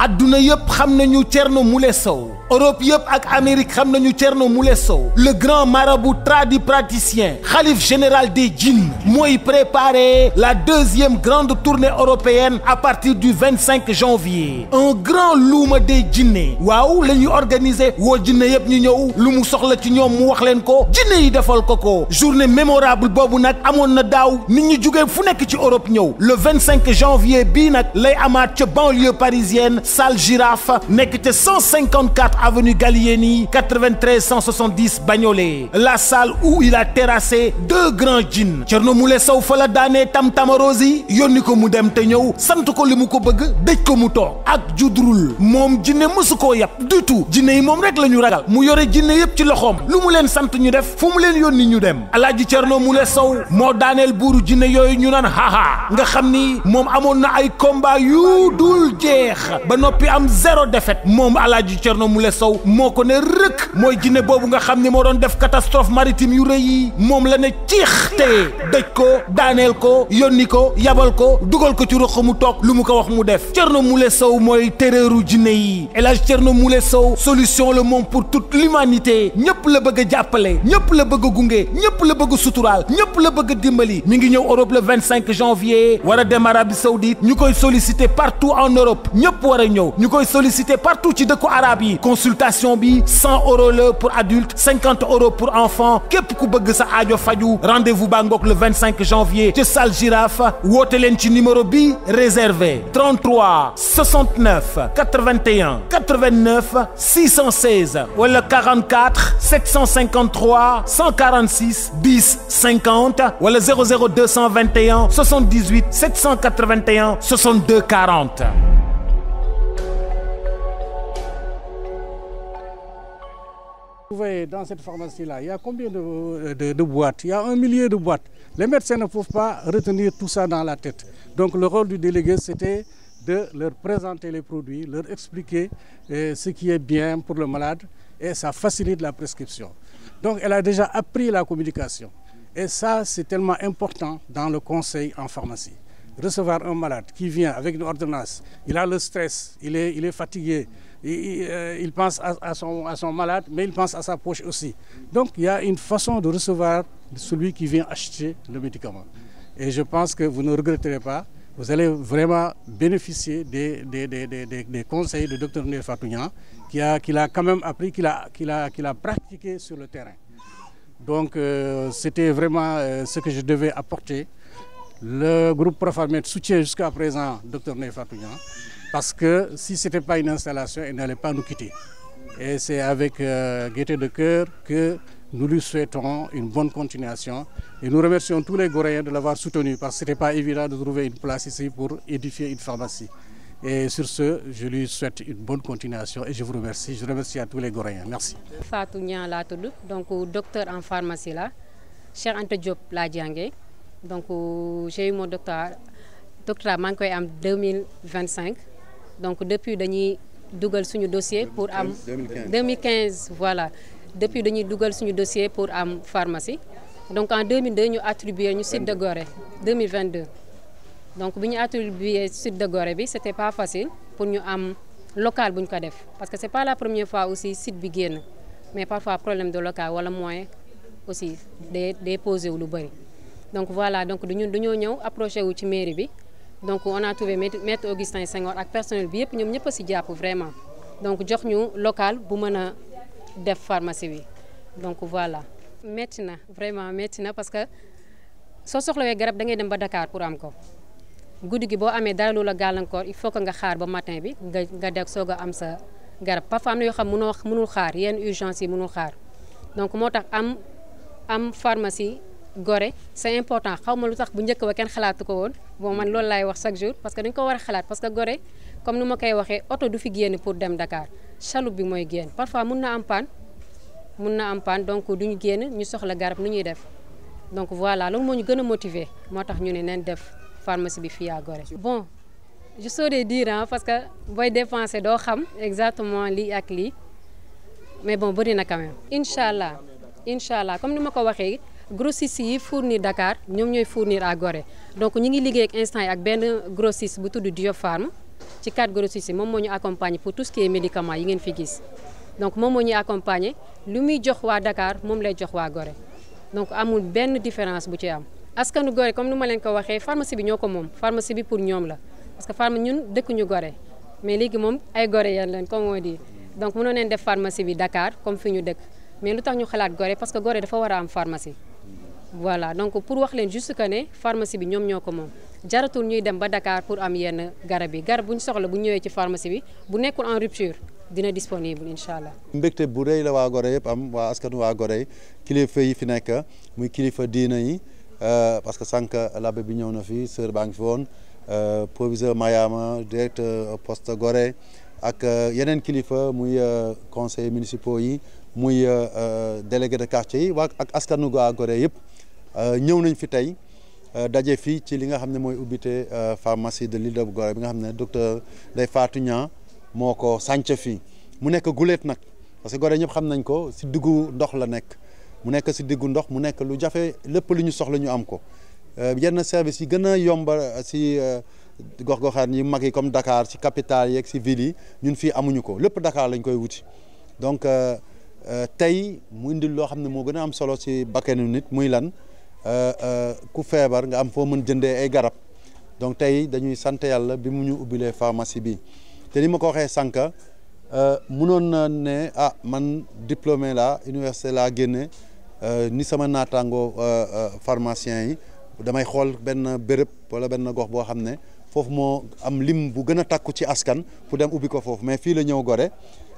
adduna yëpp xam nañu Thierno Moule Sow Europe yëpp ak Amérique xam nañu Thierno Moule Sow le grand marabout tradipraticien khalife général des djinns mooy préparer la deuxième grande tournée européenne à partir du 25 janvier un grand luuma des djinns waaw la ñuy organiser woo jinne yëpp ñu ñëw lu mu soxla ci ñoom mu wax leen ko jinne yi defal ko journée mémorable boobu nag amoon na daaw nit ñi jugee fu nekk ci Europe ñëw le 25 janvier bii nag lay amaat ca banlieue parisienne salle Girafe nekk ca 154 avenue Gallieni 93 170 Bagnolet la salle où il a terrassé deux grands djinns Thierno Moule Sow fa la daanee Tamtamarosi yónni ko mu dem te ñëw sant ko li mu ko bëgg dëj ko mu toog ak judrul moom jinne mësu koo yàpp du tout jinne yi moom rek la ñu ragal mu yore jinne yëpp ci loxoom lu mu leen sant ñu def fu mu leen yónni ñu dem Alaaji Thierno Moule Sow moo daaneel buuru jinne yooyu ñu naan haha nga xam ni moom amoon na ay combat yu dul jeex ba noppi am zéro défaite moom Alaaji Thierno Moule Sow moo ko ne rëkk mooy jinne boobu nga xam ni moo doon def catastrophe maritime yu rëy yi moom la ne ciix te dëj ko daaneel ko yónni ko yabal ko dugal ko ci ruq mu toog lu mu ko wax mu def Thierno Moule Sow mooy terreuru jinne yi El Hadj Thierno Moule Sow solution le monde pour toute l'humanité ñëpp la bëgg a jàppale ñëpp la bëgg a gunge ñëpp la bëgg a suturaal ñëpp la bëgg a dimbali mi ngi ñëw Europe le 25 janvier war a dem Arabie Saoudite ñu koy solliciter partout en Europe ñëpp war a ñëw ñu koy solliciter partout ci dëkku arabe yi consultation bi 100 € la pour adulte 50 € pour enfant képp ku bëgg sa aajo faju rendez-vous baa ngoog le 25 janvier ci salle Girafe woote leen ci numéro bi réservé 33 69 81 89 616 wala 44 753 146 10 50 wala 00221 78 781 62 40. Vous voyez, dans cette pharmacie-là, il y a combien de boîtes? Il y a 1 millier de boîtes. Les médecins ne peuvent pas retenir tout ça dans la tête. Donc le rôle du délégué, c'était de leur présenter les produits, leur expliquer ce qui est bien pour le malade et ça facilite la prescription. Donc elle a déjà appris la communication. Et ça, c'est tellement important dans le conseil en pharmacie. Recevoir un malade qui vient avec une ordonnance, il a le stress, il est fatigué, il pense à son malade, mais il pense à sa poche aussi. Donc il y a une façon de recevoir celui qui vient acheter le médicament. Et je pense que vous ne regretterez pas, vous allez vraiment bénéficier des conseils de Dr Ndeye Fatou Niang qu'il a quand même appris, qu'il a pratiqué sur le terrain. Donc c'était vraiment ce que je devais apporter. Le groupe Profarmed soutient jusqu'à présent Dr Ndeye Fatou Niang parce que si ce n'était pas une installation, il n'allait pas nous quitter. Et c'est avec gaieté de cœur que nous lui souhaitons une bonne continuation. Et nous remercions tous les Goréens de l'avoir soutenu parce que ce n'était pas évident de trouver une place ici pour édifier une pharmacie. Et sur ce, je lui souhaite une bonne continuation et je vous remercie. Je remercie à tous les Goréens. Merci. Fatou Niang laa tudd donc docteur en pharmacie la Cheikh Anta Diop laa jàngee donc j'ai eu mon doctorat maa ngi koy am 2025 donc depuis dañuy dugal suñu dossier pour am 2015 voilà depuis dañuy dugal suñu dossier pour am pharmacie donc en 2002 ñu attribué ñu site de Gorée 2022 donc bi ñu attribué site de Gorée bi c'était pas facile pour ñu am local bu ñu ko def parce que c'est pas la première fois aussi site bi génn mais parfois problème de local wala moyen aussi day posé wu lu bëri donc voilà donc dañoo ñëw approché wu ci mairie bi donc on a trouvé maître Augustin Senghor ak personnel bi yëpp ñoom ñëpp a si jàpp vraiment donc jox ñu local bu mën a def pharmacie bi donc voilà. métti na vraiment métti na parce que soo soxlawee garab da ngay dem ba Dakar pour am ko guddi gi boo amee dara lu la gàllankoor il faut que nga xaar ba matin bi nga deg soog a am sa garab parfois am na yoo xam mënul xaar yenn urgence yi mënul xaar donc moo tax am pharmacie Gorée c'est important xaw ma lu tax bu njëkk ba kenn xalaatu ko woon bon man loolu laay wax chaque jour parce que dañ ko war a xalaat parce que Gorée comme ni ma koy waxee oto du fi génn pour dem Dakar chaloupe bi mooy génn parfois mun na am panne donc duñu génn ñu soxla garab nu ñuy def donc voilà loolu moo ñu gën a motiver moo tax ñu ne nañ def pharmacie bi fii à Gorée. Bon je saurais dire parce que booy dépenser doo xam exactement lii ak lii mais bon bëri na quand même. incha allah comme ni ma ko waxee grossistes yi fournir Dakar ñoom ñooy fournir à Gorée donc ñu ngi liggéey ak instant yi ak benn grossiste bu tudd Diopharm ci cadre grossiste moom moo ñu accompagner pour tout ce qui est médicaments yi ngeen fi gis donc moom moo ñuy accompagner lu muy jox waa Dakar moom lay jox waa Gorée donc amul benn différence bu ci am. askanu Gorée comme ni ma leen ko waxee pharmacie bi ñoo ko moom pharmacie bi pour ñoom la parce que pharmacie ñun dëkkuñu Gorée mais léegi moom ay Goréen leen comme on dit donc mënoon nañ def pharmacie bi Dakar comme fi ñu dëkk mais lu tax ñu xalaat Gorée parce que Gorée dafa war a am pharmacie. voilà donc pour wax leen juste que ne pharmacie bi ñoom ñoo ko moom jaratul ñuy dem ba Dakar pour am yenn garab yi garab bu ñu soxla bu ñëwee ci pharmacie bi bu nekkul en rupture dina disponible incha allah. mbégte bu rëy la waa Gorée yëpp am waa askanu waa Gorée kilifa yi fi nekk muy kilifa diina yi parce que sànq l'abbé bi ñëw na fi sœur baa ngi fi woon proviseur Mayama directeur poste Gorée ak yeneen kilifa muy conseillers municipaux yi muy délégué de quartier yi waa ak askanu waa Gorée yëpp. ñëw nañ fi tey daje fii ci li nga xam ne mooy ubbite pharmacie de l'île de Gorée bi nga xam ne docteur Ndeye Fatou Niang moo ko sànc fii mu nekk guléet nag parce que Gorée ñëpp xam nañ ko si diggu ndox la nekk mu nekk si diggu ndox mu nekk lu jafe lépp lu ñu soxla ñu am ko yenn service yi gën a yomba si gox-goxaan yi mag yi comme Dakar si capitale yeeg si ville yi ñun fii amuñu ko lépp Dakar lañ koy wuti donc tey mu indil loo xam ne moo gën a am solo si bakkanu nit muy lan ku feebar nga am foo mën jëndee ay garab donc tey dañuy sant yàlla bi mu ñu ubbilee pharmacie bi te ni ma ko waxee sànq mënoon na ne man diplômé la université laa génne ni sama naataango pharmacien yi damay xool benn béréb wala benn gox boo xam ne foofu moo am lim bu gën a takku ci askan pour dem ubbi ko foofu mais fii la ñëw Gorée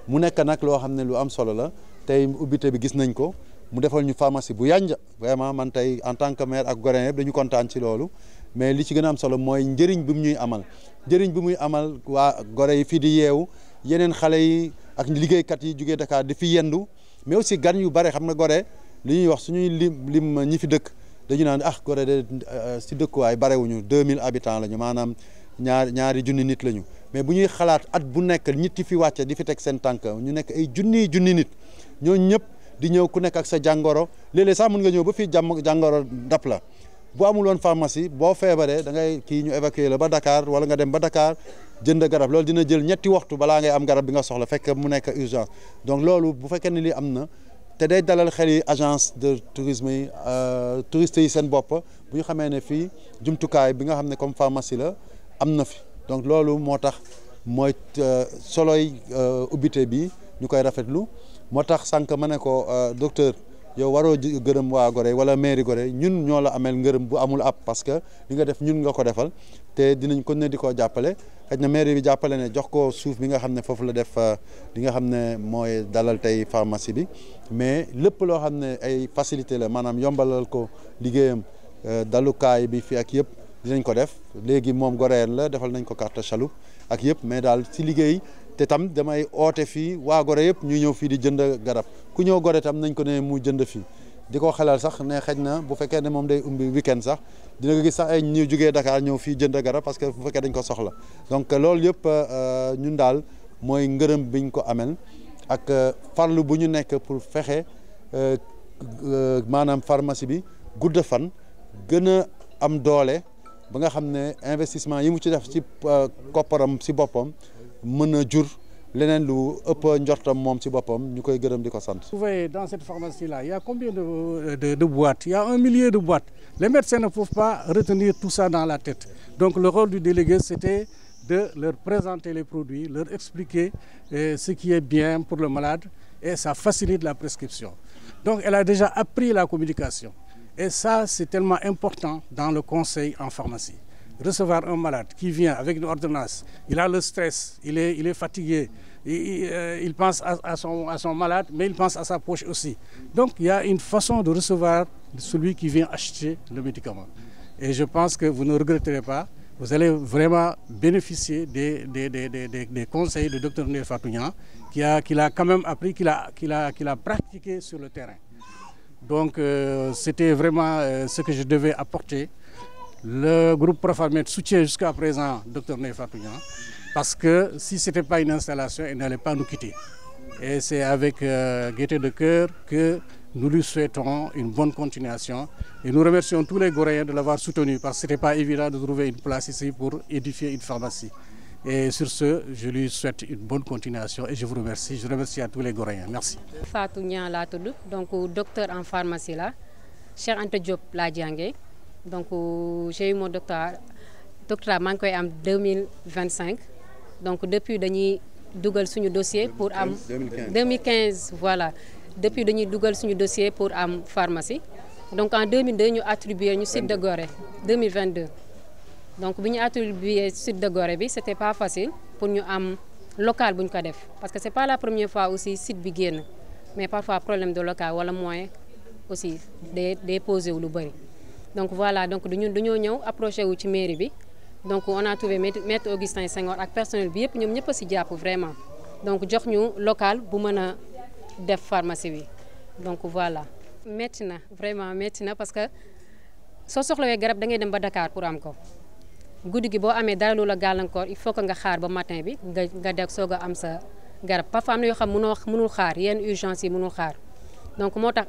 mu nekk nag loo xam ne lu am solo la tey ubbite bi gis nañ ko mu defal ñu pharmacie bu yànja vraiment man tey en tant que maire ak Gorée yëpp dañu kontaan ci loolu mais li ci gën a am solo mooy njëriñ bi mu ñuy amal njëriñ bi muy amal waa Gorée yi fii di yeewu yeneen xale yi ak liggéeykat yi jugee Dakar di fi yendu mais aussi gan yu bare xam nga Gorée li ñuy wax suñuy lim ñi fi dëkk dañu naan Gorée de si dëkkuwaay barewuñu 2000 habitants lañu maanaam ñaari junni nit lañu mais bu ñuy xalaat at bu nekk nit yi fi wàcce di fi teg seen tànk ñu nekk ay junni nit ñooñu ñëpp di ñëw ku nekk ak sa jàngoro léeg-léeg sax mën nga ñëw ba fii jàngoro dap la bu amul woon pharmacie boo feebaree da ngay kii ñu évacuer la ba Dakar wala nga dem ba Dakar jënd garab loolu dina jël ñetti waxtu balaa ngay am garab bi nga soxla fekk mu nekk urgence donc loolu bu fekkee ne lii am na te day dalal xel yi agence de tourisme yi touristes yi seen bopp bu ñu xamee ne fii jumtukaay bi nga xam ne comme pharmacie la am na fi donc loolu moo tax mooy soloy ubbite bi ñu koy rafetlu moo tax sànq ma ne ko docteur yow waroo gërëm waa Gorée wala mairie Gorée ñun ñoo la amel ngërëm bu amul ab parce que li nga def ñun nga ko defal te dinañ ko ne di ko jàppale xëy na mairie bi jàppale ne jox ko suuf bi nga xam ne foofu la def li nga xam ne mooy dalal tey pharmacie bi mais lépp loo xam ne ay facilité la maanaam yombalal ko liggéeyam dalukaay bi fi ak yëpp dinañ ko def léegi moom Goréen la defal nañ ko carte chaloupe ak yëpp mais daal si liggéey te tam damay oote fii waa Gorée yëpp ñu ñëw fii di jënd garab ku ñëw Gorée tam nañ ko ne mu jënd fii di ko xelal sax ne xëj na bu fekkee ne moom day umbi weekend sax dina ko gis sax ay ñu jugee Dakar ñëw fii jënd garab parce que bu fekkee dañ ko soxla donc loolu yëpp ñun daal mooy ngërëm biñ ko amel ak farlu bu ñu nekk pour fexe maanaam pharmacie bi gudd fan gën a am doole ba nga xam ne investissement yi mu ci def ci kopparam si boppam mën a jur leneen lu ëpp njortam moom ci boppam ñu koy gërëm di ko sant. Vous voyez dans cette pharmacie-là, il y a combien de boîtes? Il y a 1 millier de boîtes. Les médecins ne peuvent pas retenir tout ça dans la tête. Donc le rôle du délégué, c'était de leur présenter les produits, leur expliquer ce qui est bien pour le malade et ça facilite la prescription. Donc elle a déjà appris la communication. Et ça, c'est tellement important dans le conseil en pharmacie. Recevoir un malade qui vient avec une ordonnance, il a le stress, il est fatigué, il pense à son malade, mais il pense à sa poche aussi. Donc il y a une façon de recevoir celui qui vient acheter le médicament. Et je pense que vous ne regretterez pas, vous allez vraiment bénéficier des conseils de Dr Ndeye Fatou Niang qu'il a quand même appris, qu'il a pratiqué sur le terrain. Donc c'était vraiment ce que je devais apporter. Le groupe Profarmed soutient jusqu'à présent Dr Ndeye Fatou Niang parce que si ce n'était pas une installation, il n'allait pas nous quitter. Et c'est avec gaieté de cœur que nous lui souhaitons une bonne continuation. Et nous remercions tous les Goréens de l'avoir soutenu parce que ce n'était pas évident de trouver une place ici pour édifier une pharmacie. Et sur ce, je lui souhaite une bonne continuation et je vous remercie. Je remercie à tous les Goréens. Merci. Fatou Niang laa tudd, donc docteur en pharmacie là, Cheikh Anta Diop laa jàngee. Donc j'ai eu mon doctorat maa ngi koy am 2025. Donc depuis dañuy dugal suñu dossier pour am 2015 voilà. Depuis dañuy dugal suñu dossier pour am pharmacie. Donc en 2002 ñu attribué ñu site de Gorée 2022. Donc bi ñu attribué site de Gorée bi c'était pas facile pour ñu am local bu ñu ko def parce que c'est pas la première fois aussi site bi génn mais parfois problème de local wala moyen aussi day posé wu lu bëri. Donc voilà, donc dañoo ñëw approché wu ci mairie bi. Donc on a trouvé maître Augustin Senghor ak personnel bi yëpp ñoom ñëpp a si jàpp vraiment. Donc jox ñu local bu mën a def pharmacie bi. Donc voilà. Metti na vraiment metti na parce que soo soxlawee garab da ngay dem ba Dakar pour am ko. Guddi gi boo amee dara lu la gàllankoor il faut que nga xaar ba matin bi nga deg soog a am sa garab parfois am na yoo xam mënul xaar yenn urgence yi mënul xaar. Donc moo tax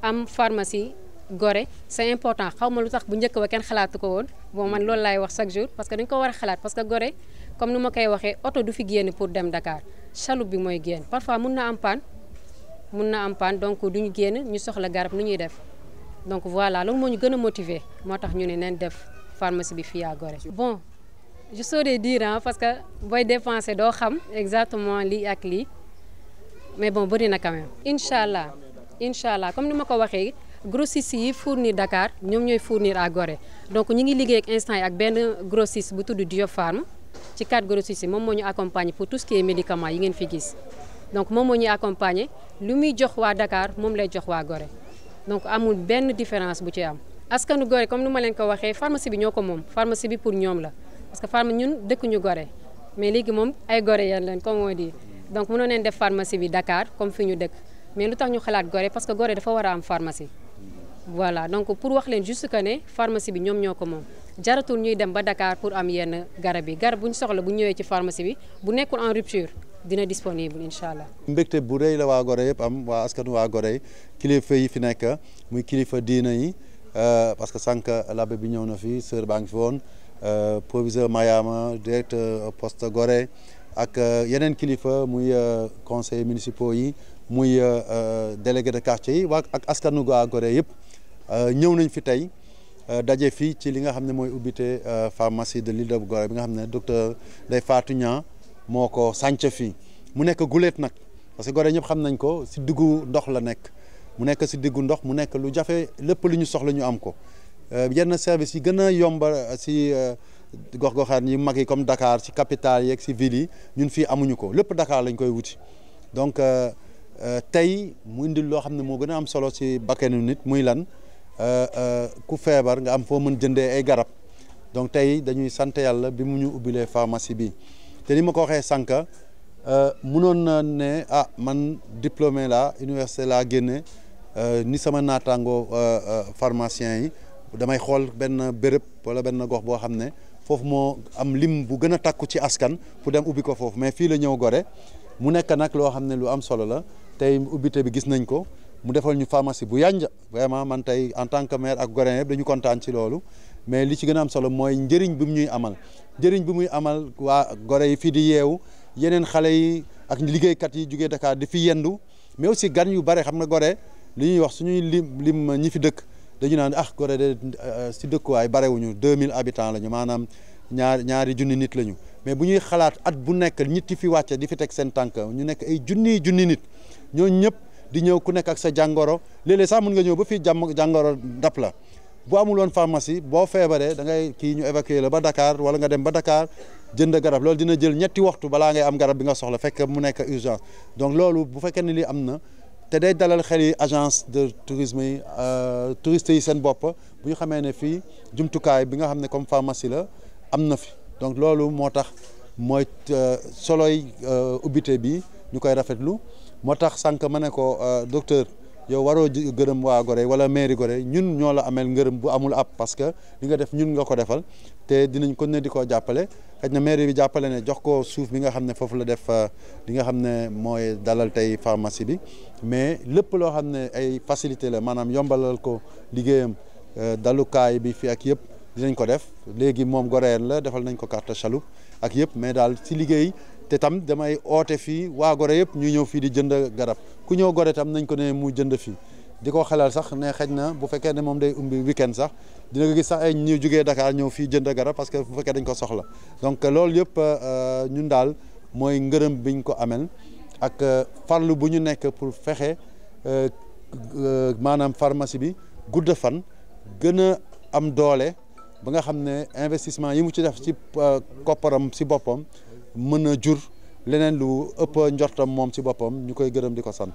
am pharmacie Gorée c'est important xaw ma lu tax bu njëkk ba kenn xalaatu ko woon bon man loolu laay wax chaque jour parce que dañ ko war a xalaat parce que Gorée comme ni ma koy waxee oto du fi génn pour dem Dakar chaloupe bi mooy génn parfois mun na am panne donc duñu génn ñu soxla garab nu ñuy def donc voilà loolu moo ñu gën a motiver moo tax ñu ne nañ def pharmacie bi fii à Gorée. Bon je saurais dire parce que booy dépenser doo xam exactement lii ak lii mais bon bëri na quand même incha allah comme ni ma ko waxee. Grossistes yi fournir Dakar ñoom ñooy fournir à Gorée donc ñu ngi liggéey ak instant yi ak benn grossiste bu tudd Diopharm ci 4 grossistes yi moom moo ñu accompagner pour tout ce qui est médicaments yi ngeen fi gis donc moom moo ñuy accompagner lu muy jox waa Dakar moom lay jox waa Gorée donc amul benn différence bu ci am. Askanu Gorée comme ni ma leen ko waxee pharmacie bi ñoo ko moom pharmacie bi pour ñoom la parce que pharmacie ñun dëkkuñu Gorée mais léegi moom ay Goréens leen comme on dit donc mënoon nañ def pharmacie bi Dakar comme fi ñu dëkk mais lu tax ñu xalaat Gorée parce que Gorée dafa war a am pharmacie. Voilà donc pour wax leen juste que ne pharmacie bi ñoom ñoo ko moom jaratul ñuy dem ba Dakar pour am yenn garab yi garab bu ñu soxla bu ñu ñëwee ci pharmacie bi bu nekkul en rupture dina disponible incha allah. mbégte bu rëy la waa Gorée yëpp am waa askanu waa Gorée kilifa yi fi nekk muy kilifa diina yi parce que sànq l'abbé bi ñëw na fi sœur baa ngi fi woon proviseur Mayama directeur poste Gorée ak yeneen kilifa muy conseillers municipaux yi muy délégué de quartier yi waa ak askanu waa Gorée yëpp. ñëw nañ fi tey daje fii ci li nga xam ne mooy ubbite pharmacie de l'île de Gorée bi nga xam ne docteur Ndeye Fatou Niang moo ko sànc fii mu nekk guléet nag parce que Gorée ñëpp xam nañ ko si diggu ndox la nekk mu nekk si diggu ndox mu nekk lu jafe lépp lu ñu soxla ñu am ko yenn service yi gën a yomba si gox-goxaan yi mag yi comme Dakar si capitale yeeg si ville yi ñun fii amuñu ko lépp Dakar lañ koy wuti donc tey mu indil loo xam ne moo gën a am solo si bakkanu nit muy lan ku feebar nga am foo mën jëndee ay garab donc tey dañuy sant yàlla bi mu ñu ubbilee pharmacie bi te ni ma ko waxee sànq mënoon na ne man diplômé la université laa génne ni sama naataango pharmacien yi damay xool benn béréb wala benn gox boo xam ne foofu moo am lim bu gën a takku ci askan pour dem ubbi ko foofu mais fii la ñëw Gorée mu nekk nag loo xam ne lu am solo la tey ubbite bi gis nañ ko mu defal ñu pharmacie bu yànja vraiment man tey en tant que maire ak Goréen yëpp dañu kontaan ci loolu mais li ci gën a am solo mooy njëriñ bi mu ñuy amal njëriñ bi muy amal waa Gorée yi fii di yeewu yeneen xale yi ak liggéeykat yi jugee Dakar di fi yendu mais aussi gan yu bare xam nga Gorée li ñuy wax suñuy lim ñi fi dëkk dañu naan Gorée de si dëkkuwaay barewuñu 2000 habitants lañu maanaam ñaari junni nit lañu mais bu ñuy xalaat at bu nekk nit yi fi wàcce di fi teg seen tànk ñu nekk ay junni nit ñooñu ñëpp di ñëw ku nekk ak sa jàngoro léeg-léeg sax mën nga ñëw ba fii jàngoro dap la bu amul woon pharmacie boo feebaree da ngay kii ñu évacuer la ba Dakar wala nga dem ba Dakar jënd garab loolu dina jël ñetti waxtu balaa ngay am garab bi nga soxla fekk mu nekk urgence donc loolu bu fekkee ne lii am na te day dalal xel yi agence de tourisme yi touristes yi seen bopp bu ñu xamee ne fii jumtukaay bi nga xam ne comme pharmacie la am na fi donc loolu moo tax mooy soloy ubbite bi ñu koy rafetlu moo tax sànq ma ne ko docteur yow waroo gërëm waa Gorée wala mairie Gorée ñun ñoo la amel ngërëm bu amul ab parce que li nga def ñun nga ko defal te dinañ ko ne di ko jàppale xëy na mairie bi jàppale ne jox ko suuf bi nga xam ne foofu la def li nga xam ne mooy dalal tey pharmacie bi mais lépp loo xam ne ay facilité la maanaam yombalal ko liggéeyam dalukaay bi fi ak yëpp dinañ ko def léegi moom Goréen la defal nañ ko carte chaloupe ak yëpp mais daal si liggéey te tam damay oote fii waa Gorée yëpp ñu ñëw fii di jënd garab ku ñëw Gorée tam nañ ko ne mu jënd fii di ko xelal sax ne xëj na bu fekkee ne moom day umbi week-end sax dina ko gis sax ay ñu jugee Dakar ñëw fii jënd garab parce que bu fekkee dañ ko soxla donc loolu yëpp ñun daal mooy ngërëm biñ ko amel ak farlu bu ñu nekk pour fexe maanaam pharmacie bi gudd fan gën a am doole ba nga xam ne investissement yi mu ci def ci kopparam si boppam mën a jur leneen lu ëpp njortam moom ci boppam ñu koy gërëm di ko sant.